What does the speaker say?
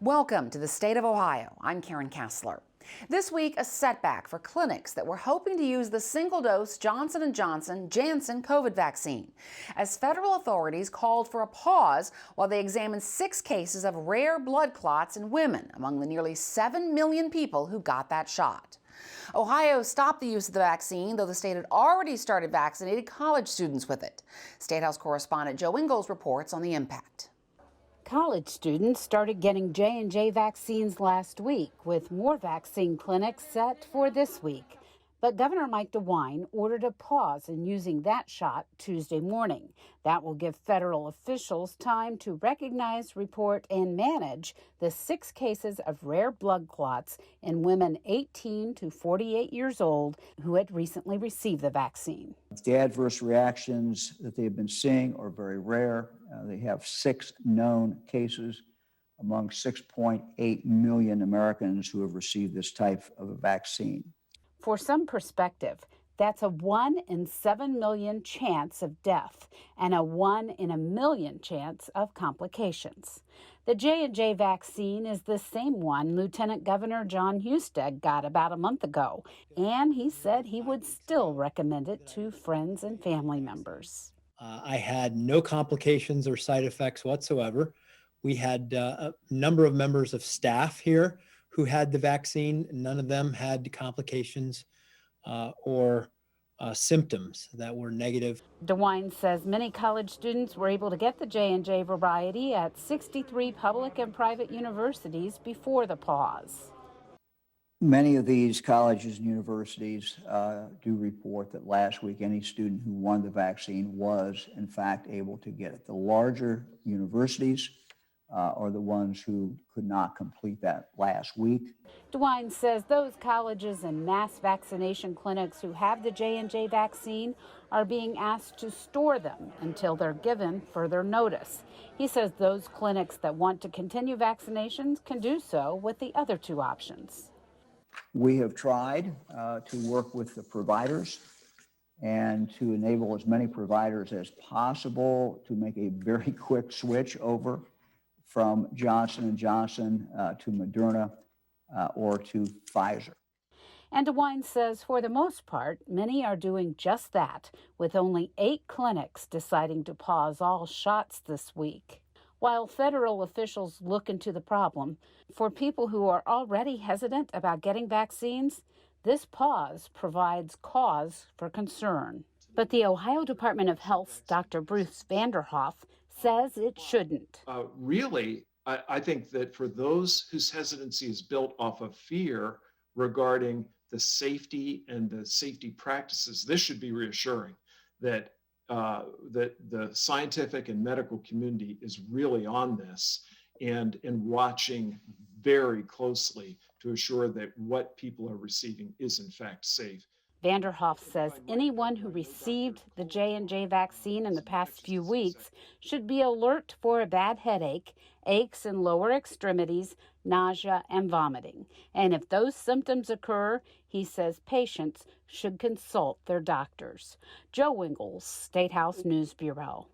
Welcome to the state of Ohio. I'm Karen Kassler. This week, a setback for clinics that were hoping to use the single-dose Johnson & Johnson Janssen COVID vaccine, as federal authorities called for a pause while they examined 6 cases of rare blood clots in women among the nearly 7 million people who got that shot. Ohio stopped the use of the vaccine, though the state had already started vaccinating college students with it. Statehouse correspondent Jo Ingles reports on the impact. College students started getting J&J vaccines last week, with more vaccine clinics set for this week. But Governor Mike DeWine ordered a pause in using that shot Tuesday morning. That will give federal officials time to recognize, report, and manage the 6 cases of rare blood clots in women 18 to 48 years old who had recently received the vaccine. The adverse reactions that they've been seeing are very rare. They have 6 known cases among 6.8 million Americans who have received this type of a vaccine. For some perspective, that's a 1 in 7 million chance of death and a 1 in a million chance of complications. The J&J vaccine is the same one Lieutenant Governor John Husted got about a month ago, and he said he would still recommend it to friends and family members. I had no complications or side effects whatsoever. We had a number of members of staff here who had the vaccine. None of them had complications or symptoms that were negative. DeWine says many college students were able to get the J&J variety at 63 public and private universities before the pause. Many of these colleges and universities do report that last week any student who won the vaccine was, in fact, able to get it. The larger universities are the ones who could not complete that last week. DeWine says those colleges and mass vaccination clinics who have the J&J vaccine are being asked to store them until they're given further notice. He says those clinics that want to continue vaccinations can do so with the other 2 options. We have tried to work with the providers and to enable as many providers as possible to make a very quick switch over from Johnson & Johnson to Moderna or to Pfizer. And DeWine says for the most part, many are doing just that, with only 8 clinics deciding to pause all shots this week. While federal officials look into the problem, for people who are already hesitant about getting vaccines, this pause provides cause for concern. But the Ohio Department of Health's Dr. Bruce Vanderhoff says it shouldn't. Really, I think that for those whose hesitancy is built off of fear regarding the safety and the safety practices, this should be reassuring that that the scientific and medical community is really on this and watching very closely to assure that what people are receiving is in fact safe. Vanderhoff says anyone who received the J&J vaccine in the past few weeks should be alert for a bad headache, aches in lower extremities, nausea, and vomiting. And if those symptoms occur, he says patients should consult their doctors. Jo Ingles, Statehouse News Bureau.